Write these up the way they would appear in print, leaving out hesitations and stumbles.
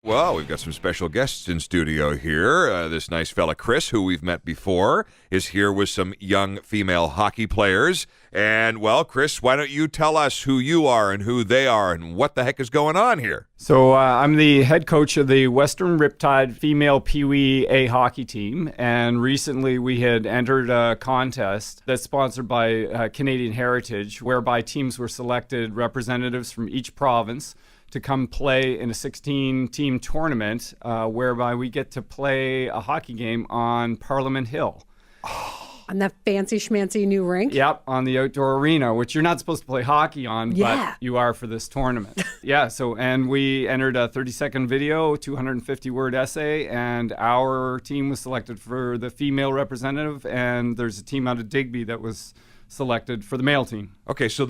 Well, we've got some special guests in studio here. This nice fella, Chris, who we've met before, is here with some young female hockey players. And, well, Chris, why don't you tell us who you are and who they are and what the heck is going on here? So I'm the head coach of the Western Riptide Female Peewee A hockey team. And recently we had entered a contest that's sponsored by Canadian Heritage, whereby teams were selected, representatives from each province, to come play in a 16-team tournament whereby we get to play a hockey game on Parliament Hill. On that fancy schmancy new rink? Yep, on the outdoor arena, which you're not supposed to play hockey on, but you are for this tournament. And we entered a 30-second video, 250-word essay, and our team was selected for the female representative, and there's a team out of Digby that was selected for the male team. Okay, so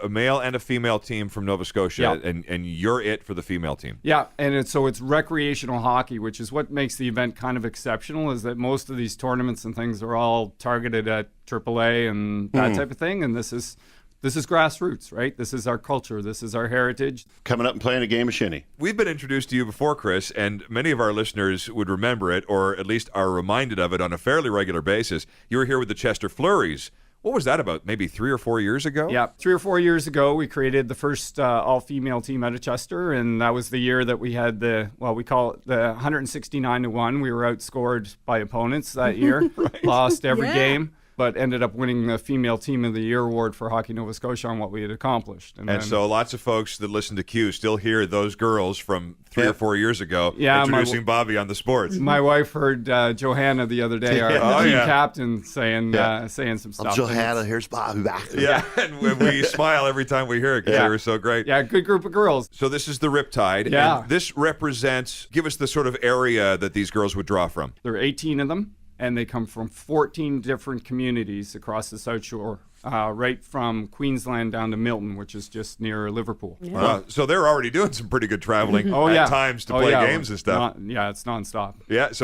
a male and a female team from Nova Scotia, and you're it for the female team. Yeah, and it's recreational hockey, which is what makes the event kind of exceptional, is that most of these tournaments and things are all targeted at AAA and that type of thing, and this is grassroots, right? This is our culture. This is our heritage. Coming up and playing a game of shinny. We've been introduced to you before, Chris, and many of our listeners would remember it, or at least are reminded of it on a fairly regular basis. You were here with the Chester Flurries. What was that about? Maybe 3 or 4 years ago? Yeah, 3 or 4 years ago, we created the first all-female team out of Chester, and that was the year that we had we call it the 169-1. We were outscored by opponents that year, lost every game, but ended up winning the Female Team of the Year award for Hockey Nova Scotia on what we had accomplished. And so lots of folks that listen to Q still hear those girls from 3 or 4 years ago introducing Bobby on the sports. My wife heard Johanna the other day, our team captain, saying some stuff. Johanna, here's Bobby back. Yeah, and we smile every time we hear it because they were so great. Yeah, good group of girls. So this is the Riptide. Yeah. And this represents, give us the sort of area that these girls would draw from. There are 18 of them, and they come from 14 different communities across the South Shore, right from Queensland down to Milton, which is just near Liverpool. Yeah. So they're already doing some pretty good traveling at times to play games and stuff. It's nonstop.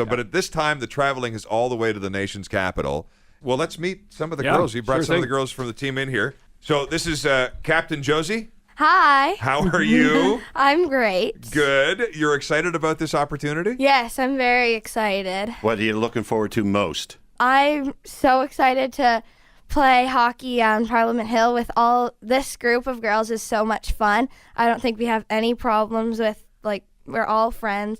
But at this time, the traveling is all the way to the nation's capital. Well, let's meet some of the girls. You brought some of the girls from the team in here. So this is Captain Josie. Hi. How are you? I'm great. Good. You're excited about this opportunity? Yes, I'm very excited. What are you looking forward to most? I'm so excited to play hockey on Parliament Hill with all this group of girls. Is so much fun. I don't think we have any problems with, we're all friends,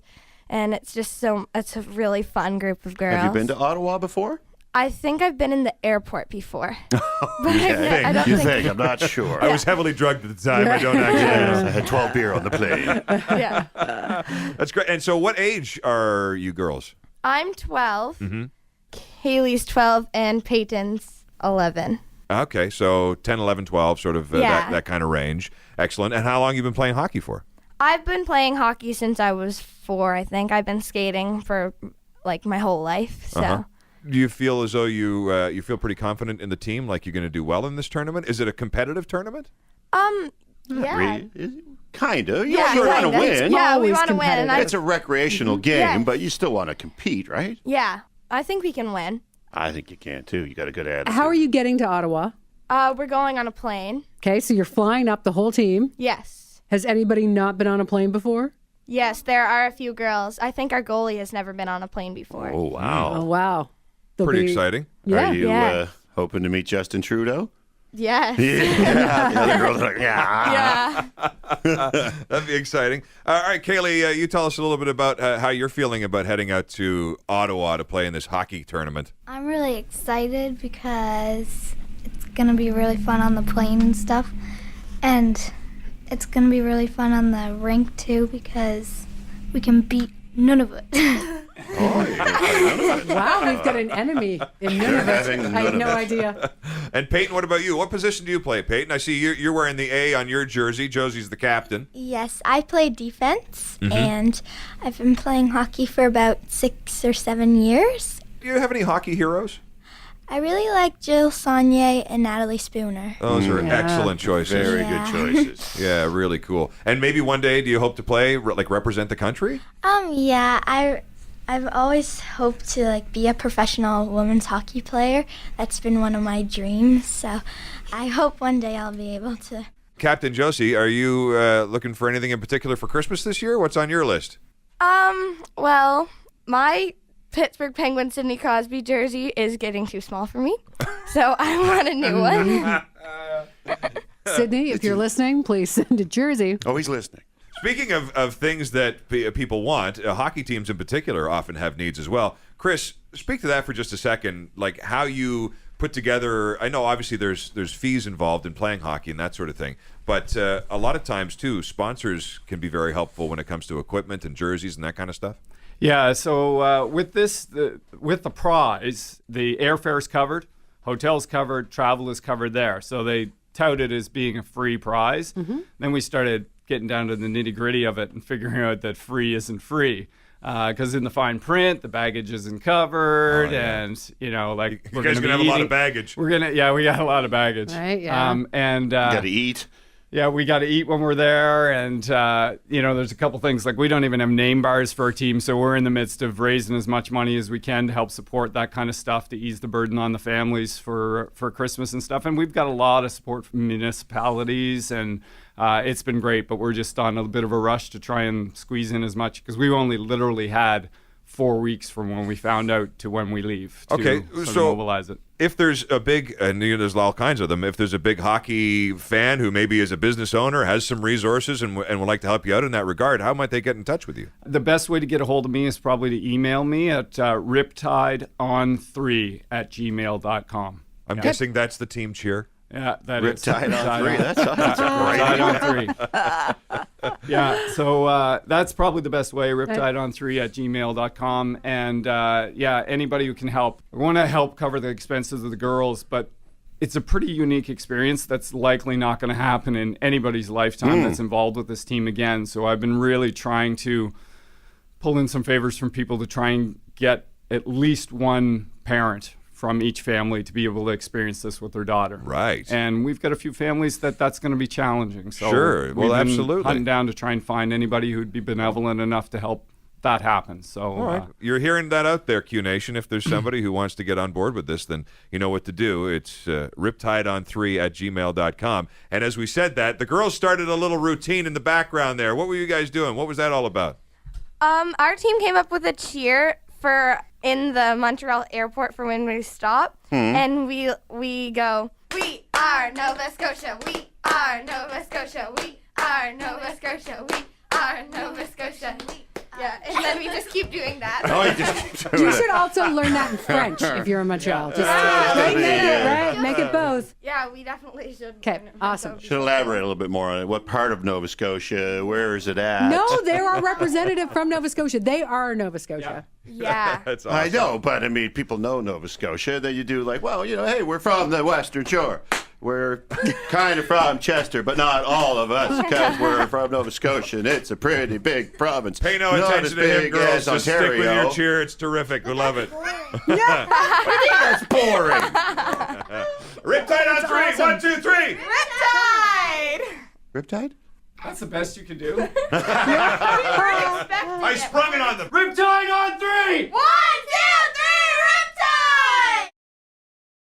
and it's a really fun group of girls. Have you been to Ottawa before? I think I've been in the airport before. But I don't think I'm not sure. I was heavily drugged at the time. I don't actually know. I had 12 beer on the plane. Yeah. That's great. And so what age are you girls? I'm 12. Kaylee's 12, and Peyton's 11. Okay, so 10, 11, 12, sort of that kind of range. Excellent. And how long have you been playing hockey for? I've been playing hockey since I was 4, I think. I've been skating for, my whole life, so... Do you feel as though you feel pretty confident in the team, like you're going to do well in this tournament? Is it a competitive tournament? Yeah. Kind of. You Yeah, want to kinda. win. Yeah, we Always want to win. And It's a recreational game, but you still want to compete, right? yeah, I think we can win. I think you can, too. You got a good attitude. How are you getting to Ottawa? We're going on a plane. Okay, so you're flying up the whole team. Yes. Has anybody not been on a plane before? Yes, there are a few girls. I think our goalie has never been on a plane before. Oh, wow. Oh, wow. Pretty exciting. Yeah. Are you Yeah. hoping to meet Justin Trudeau? Yes. Yeah. The other girls are like, yeah. Yeah. That'd be exciting. All right, Kaylee, you tell us a little bit about how you're feeling about heading out to Ottawa to play in this hockey tournament. I'm really excited because it's going to be really fun on the plane and stuff. And it's going to be really fun on the rink, too, because we can beat Nunavut. Wow, we've got an enemy in Nunavut. I had no idea. And Peyton, what about you? What position do you play, Peyton? I see you're wearing the A on your jersey. Josie's the captain. Yes, I play defense, and I've been playing hockey for about 6 or 7 years. Do you have any hockey heroes? I really like Jill Saunier and Natalie Spooner. Those are excellent choices. Very good choices. Yeah, really cool. And maybe one day, do you hope to play, represent the country? Yeah, I've always hoped to be a professional women's hockey player. That's been one of my dreams. So I hope one day I'll be able to. Captain Josie, are you looking for anything in particular for Christmas this year? What's on your list? Well, my Pittsburgh Penguins Sidney Crosby jersey is getting too small for me, so I want a new one. Sydney, if you're listening, please send a jersey. Oh, he's listening. Speaking of things that people want, hockey teams in particular often have needs as well. Chris, speak to that for just a second, like how you put together, I know obviously there's fees involved in playing hockey and that sort of thing, but a lot of times too, sponsors can be very helpful when it comes to equipment and jerseys and that kind of stuff. Yeah, so with with the prize, the airfare's covered, hotels covered, travel is covered there. So they tout it as being a free prize. Then we started getting down to the nitty-gritty of it and figuring out that free isn't free. Because in the fine print, the baggage isn't covered, and like You guys are gonna have a lot of baggage. We got a lot of baggage. Right, yeah. And You got to eat. yeah, we got to eat when we're there, and there's a couple things like we don't even have name bars for our team, so we're in the midst of raising as much money as we can to help support that kind of stuff to ease the burden on the families for Christmas and stuff. And we've got a lot of support from municipalities, and it's been great. But we're just on a bit of a rush to try and squeeze in as much because we only literally had 4 weeks from when we found out to when we leave to sort of mobilize it. If there's a big, and there's all kinds of them, if there's a big hockey fan who maybe is a business owner, has some resources, and would like to help you out in that regard, how might they get in touch with you? The best way to get a hold of me is probably to email me at riptideon3@gmail.com. I'm guessing that's the team cheer. Yeah, that is. Riptide on 3. That's great. Riptide on 3. Yeah, so that's probably the best way, riptideon3@gmail.com. And anybody who can help. We want to help cover the expenses of the girls, but it's a pretty unique experience that's likely not going to happen in anybody's lifetime that's involved with this team again. So I've been really trying to pull in some favors from people to try and get at least one parent from each family to be able to experience this with their daughter. Right. And we've got a few families that's going to be challenging. So Sure. we've Well, been absolutely. hunting down to try and find anybody who'd be benevolent enough to help that happen. So All right. You're hearing that out there, Q Nation. If there's somebody who wants to get on board with this, then you know what to do. It's riptideon3@gmail.com. And as we said that, the girls started a little routine in the background there. What were you guys doing? What was that all about? Our team came up with a cheer in the Montreal airport for when we stop, and we go, "We are Nova Scotia, we are Nova Scotia, we are Nova Scotia, we are Nova Scotia." Yeah, and then we just keep doing that. Oh, you just keep doing You it. should also learn that in French if you're in Montreal. Just make it both. Yeah, we definitely should. Okay, learn it. awesome. Should elaborate a little bit more on it. What part of Nova Scotia? Where is it at? No, they're our representative from Nova Scotia. They are Nova Scotia. Yeah. That's awesome. I know, but I mean, people know Nova Scotia. Then you do like, well, hey, we're from the Western Shore. We're kind of from Chester, but not all of us, because we're from Nova Scotia, and it's a pretty big province. Pay no Not attention as to him, big girls. as Just stick with Ontario. your cheer. It's terrific. We love it. That's boring. Riptide on 3. awesome. 1, 2, 3. Riptide! Riptide? That's the best you can do. I sprung it on them. Riptide on 3. 1,